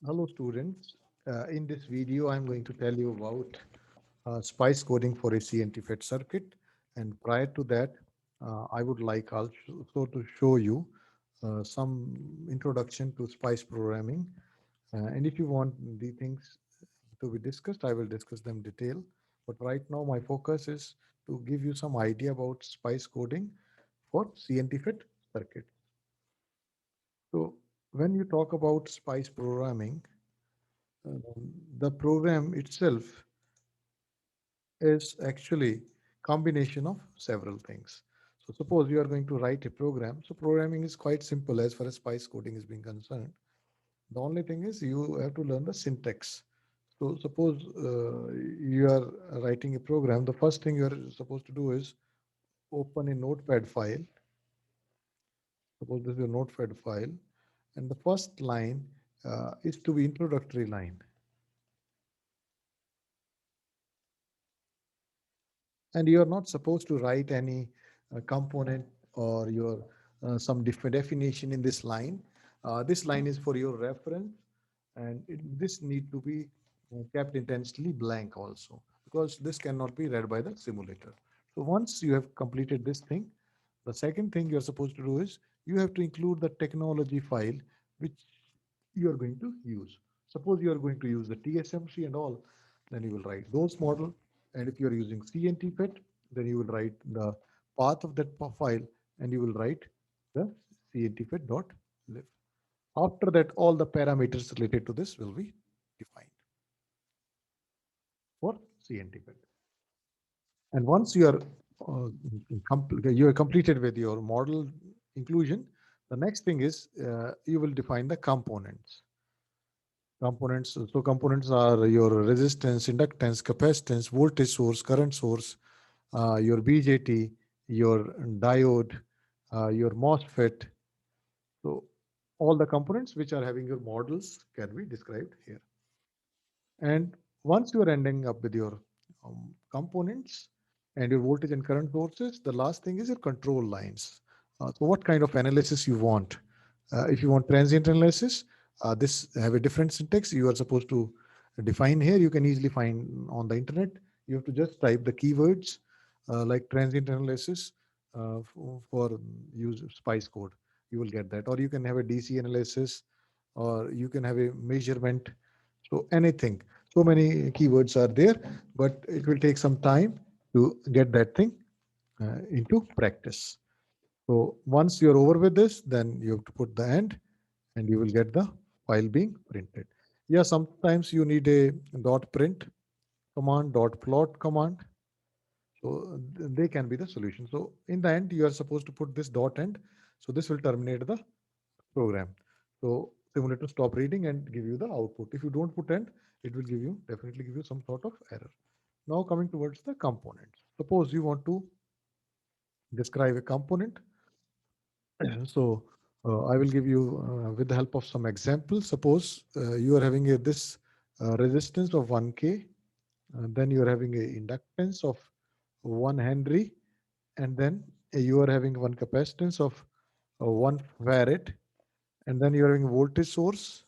Hello students. In this video, I'm going to tell you about spice coding for a CNT-FET circuit. And prior to that, I would like also to show you some introduction to spice programming. And if you want the things to be discussed, I will discuss them detail. But right now, my focus is to give you some idea about spice coding for CNT-FET circuit. So when you talk about spice programming, the program itself is actually combination of several things. So suppose you are going to write a program. So programming is quite simple as far as spice coding is being concerned. The only thing is you have to learn the syntax. So suppose you are writing a program. The first thing you are supposed to do is open a notepad file. Suppose this is a notepad file, and the first line is to be introductory line. And you are not supposed to write any component or your some different definition in this line. This line is for your reference, and this need to be kept intentionally blank also, because this cannot be read by the simulator. So once you have completed this thing, the second thing you're supposed to do is you have to include the technology file which you are going to use. Suppose you are going to use the TSMC and all, then you will write those model. And if you are using CNT-FET, then you will write the path of that file, and you will write the cntfet.lib. After that, all the parameters related to this will be defined for CNT-FET. And once uh, you are completed with your model inclusion, the next thing is you will define the components. So components are your resistance, inductance, capacitance, voltage source, current source, your BJT, your diode, your MOSFET. So all the components which are having your models can be described here. And once you are ending up with your components and your voltage and current sources, the last thing is your control lines. So what kind of analysis you want? If you want transient analysis, this have a different syntax. You are supposed to define here. You can easily find on the internet. You have to just type the keywords like transient analysis for use spice code. You will get that. Or you can have a DC analysis, or you can have a measurement. So anything. So many keywords are there, but it will take some time to get that thing into practice. So once you're over with this, then you have to put the end, and you will get the file being printed. Yeah, sometimes you need a dot print command, dot plot command. So they can be the solution. So in the end, you are supposed to put this dot end. So this will terminate the program. So simulator stop reading and give you the output. If you don't put end, it will definitely give you some sort of error. Now coming towards the components. Suppose you want to describe a component. So I will give you with the help of some examples. Suppose you are having this resistance of 1K, then you are having a inductance of 1 Henry, and then you are having one capacitance of 1 farad, and then you are having a voltage source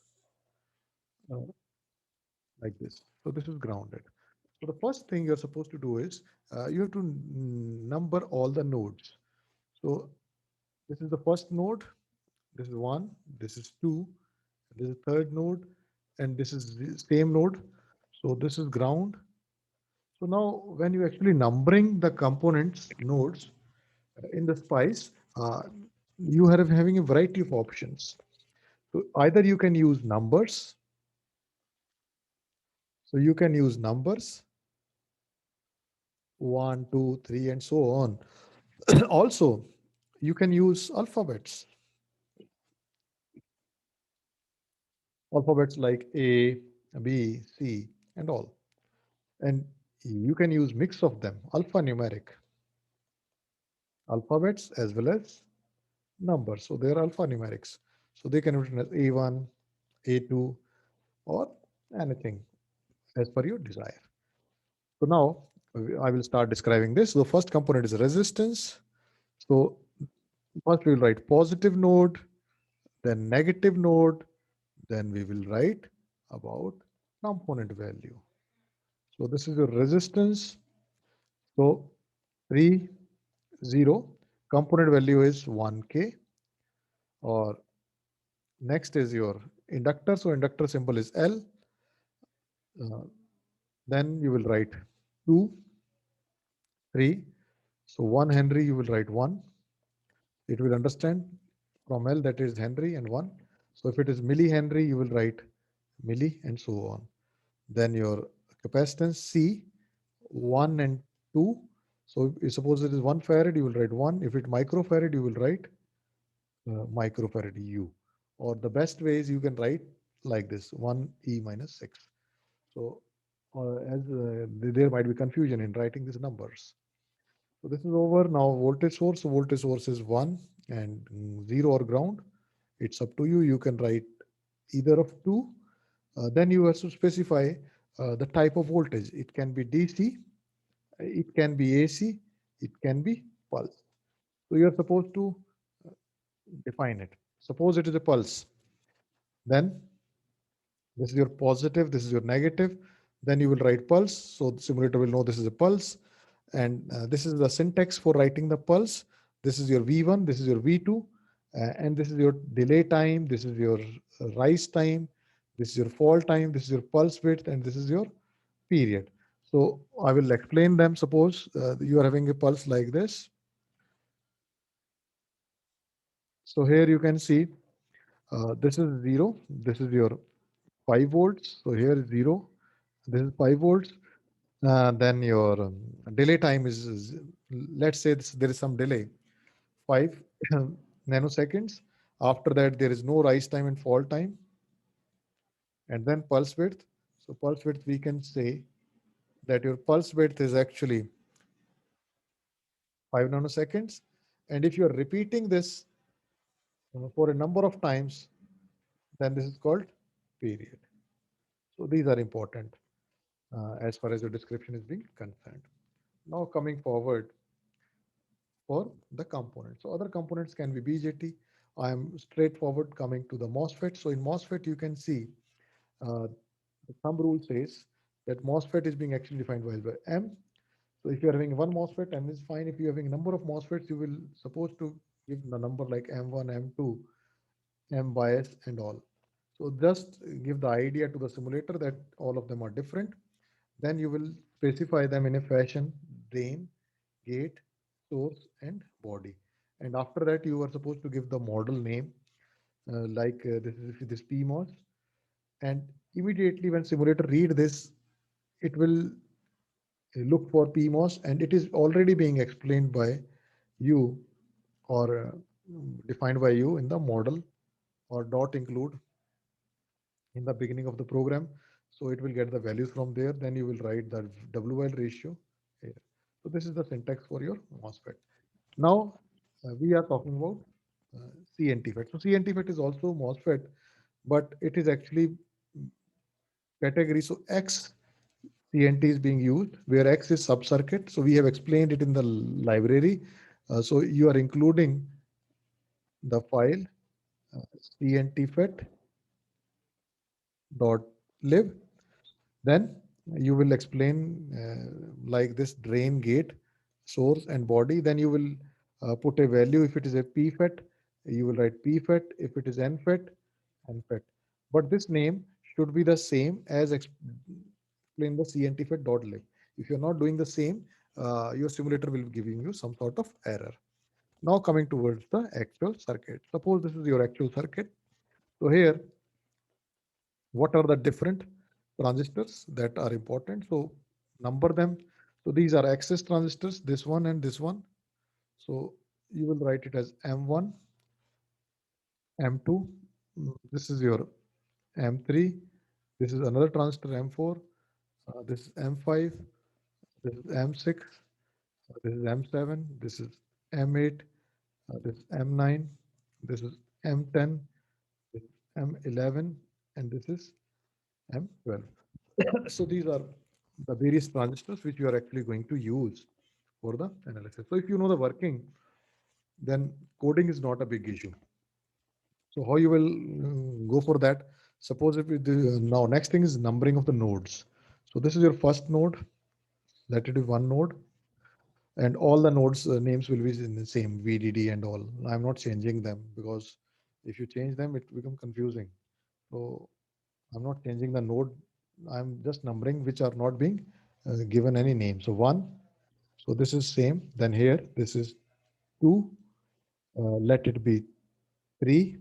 uh, like this. So this is grounded. So the first thing you're supposed to do is you have to number all the nodes. So this is the first node, this is one, this is two, this is third node, and this is the same node. So this is ground. So now when you actually numbering the components nodes in the spice, you are having a variety of options. So either you can use numbers. So you can use numbers, one, two, three, and so on. Also, you can use alphabets like A, B, C, and all. And you can use mix of them, alphanumeric, alphabets as well as numbers. So they are alphanumerics. So they can be written as A1, A2, or anything as per your desire. So now I will start describing this. So the first component is resistance. So first we will write positive node, then negative node, then we will write about component value. So this is your resistance. So 3, 0, component value is 1K. Or next is your inductor. So inductor symbol is L. Uh, then you will write 2, 3. So 1 Henry, you will write 1. It will understand from L that is Henry and 1. So if it is millihenry, you will write milli and so on. Then your capacitance C, 1 and 2. So if suppose it is 1 farad, you will write 1. If it microfarad, you will write microfarad U. Or the best way is you can write like this 1 E minus 6. So there might be confusion in writing these numbers. So this is over. Now voltage source. So voltage source is 1 and 0 or ground. It's up to you. You can write either of two. Then you have to specify the type of voltage. It can be DC, it can be AC, it can be pulse. So you're supposed to define it. Suppose it is a pulse. Then this is your positive, this is your negative. Then you will write pulse. So the simulator will know this is a pulse. And this is the syntax for writing the pulse. This is your V1, this is your V2, and this is your delay time, this is your rise time, this is your fall time, this is your pulse width, and this is your period. So I will explain them. Suppose you are having a pulse like this. So here you can see this is 0, this is your 5 volts. So here is 0, this is 5 volts. Then your delay time is, let's say there is some delay, 5 nanoseconds. After that, there is no rise time and fall time. And then pulse width. So pulse width, we can say that your pulse width is actually 5 nanoseconds. And if you're repeating this for a number of times, then this is called period. So these are important as far as your description is being concerned. Now coming forward for the components. So other components can be BJT. I am straightforward coming to the MOSFET. So in MOSFET, you can see the thumb rule says that MOSFET is being actually defined by M. So if you are having one MOSFET, M is fine. If you are having a number of MOSFETs, you will supposed to give the number like M1, M2, M bias and all. So just give the idea to the simulator that all of them are different. Then you will specify them in a fashion: drain, gate, source, and body. And after that, you are supposed to give the model name, this PMOS. And immediately when simulator read this, it will look for PMOS, and it is already being explained by you or defined by you in the model or dot include in the beginning of the program. So it will get the values from there. Then you will write the WL ratio here. So this is the syntax for your MOSFET. Now we are talking about CNT FET. So CNT FET is also MOSFET, but it is actually category. So X CNT is being used where X is sub-circuit. So we have explained it in the library. So you are including the file cntfet.lib. Then you will explain like this: drain, gate, source, and body. Then you will put a value. If it is a pfet, you will write pfet. If it is nfet, nfet. But this name should be the same as explain the cntfet.lib. If you're not doing the same, your simulator will be giving you some sort of error. Now coming towards the actual circuit. Suppose this is your actual circuit. So here, what are the different transistors that are important? So number them. So these are access transistors, this one and this one. So you will write it as M1, M2. This is your M3. This is another transistor M4. This is M5. This is M6. This is M7. This is M8. This is M9. This is M10. This is M11. And this is M12. So these are the various transistors which you are actually going to use for the analysis. So if you know the working, then coding is not a big issue. So how you will go for that? Suppose if you do, now next thing is numbering of the nodes. So this is your first node, let it be one node, and all the nodes names will be in the same VDD and all. I'm not changing them because if you change them, it become confusing. So I'm not changing the node. I'm just numbering which are not being given any name. So one, so this is same. Then here, this is two. Let it be three.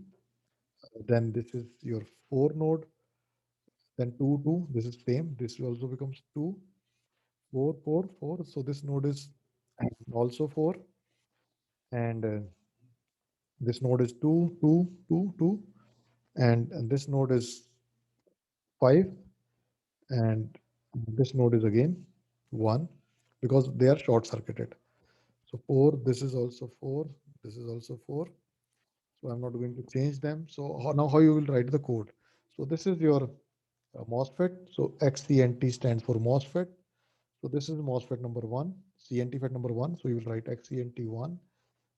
Then this is your four node. Then two, two. This is same. This also becomes two, four, four, four. So this node is also four. And this node is two, two, two, two. And this node is five. And this node is again one because they are short circuited. So four, this is also four, this is also four. So I'm not going to change them. So now how you will write the code? So this is your MOSFET. So XCNT stands for MOSFET. So this is MOSFET number one, CNT FET number one. So you will write XCNT one.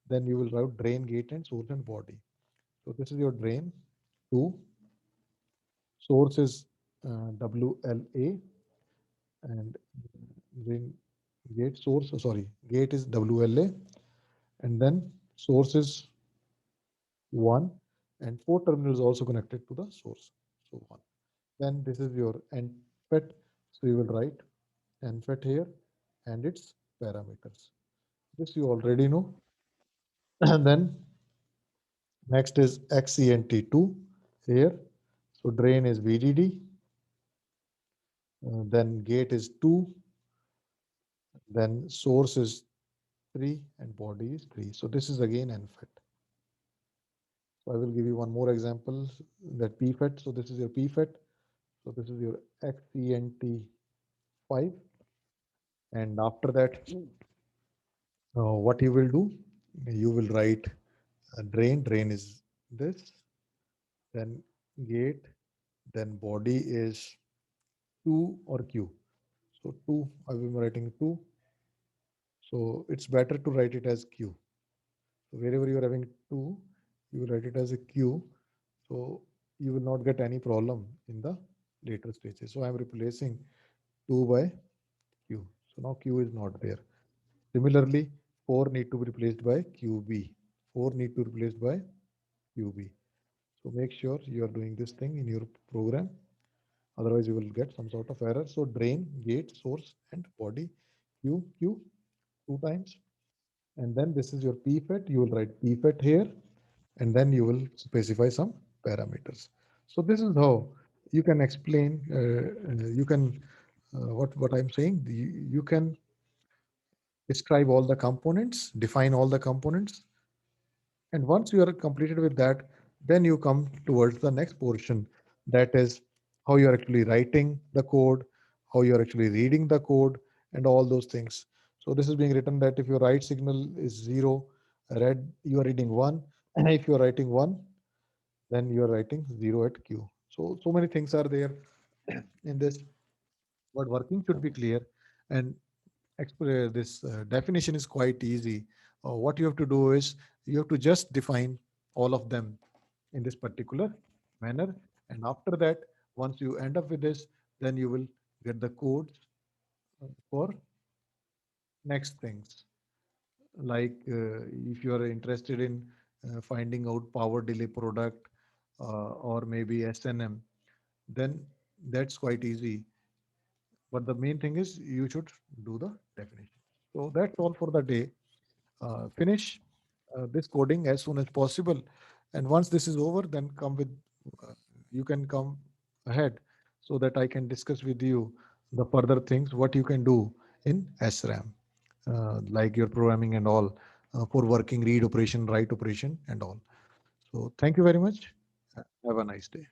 Then you will write drain, gate, and source and body. So this is your drain two. Source is WLA, and drain gate source. Sorry, gate is WLA, and then source is one, and four terminals also connected to the source. So one. Then this is your NFET. So you will write NFET here and its parameters. This you already know. And then next is XCNT2 here. So drain is VDD. Then gate is 2. Then source is 3 and body is 3. So this is again NFET. So I will give you one more example, that PFET. So this is your PFET. So this is your XCNT5. And after that, what you will do, you will write drain. Drain is this, then gate, then body is 2 or Q. So 2, I will be writing 2. So it's better to write it as Q. So wherever you are having 2, you will write it as a Q. So you will not get any problem in the later stages. So I'm replacing 2 by Q. So now Q is not there. Similarly, 4 need to be replaced by QB. 4 need to be replaced by QB. So make sure you are doing this thing in your program. Otherwise, you will get some sort of error. So drain, gate, source, and body, Q, Q, 2 times. And then this is your PFET. You will write PFET here, and then you will specify some parameters. So this is how you can explain, you can, what I'm saying, you can describe all the components, define all the components. And once you are completed with that, then you come towards the next portion. That is how you are actually writing the code, how you are actually reading the code, and all those things. So this is being written that if your write signal is 0, red, you are reading 1. And if you are writing 1, then you are writing 0 at Q. So many things are there in this, but working should be clear. And this definition is quite easy. What you have to do is you have to just define all of them in this particular manner. And after that, once you end up with this, then you will get the codes for next things. Like if you are interested in finding out power delay product or maybe SNM, then that's quite easy. But the main thing is you should do the definition. So that's all for the day. Finish this coding as soon as possible. And once this is over, then come with, you can come ahead so that I can discuss with you the further things, what you can do in SRAM, like your programming and all, for working read operation, write operation and all. So thank you very much. Have a nice day.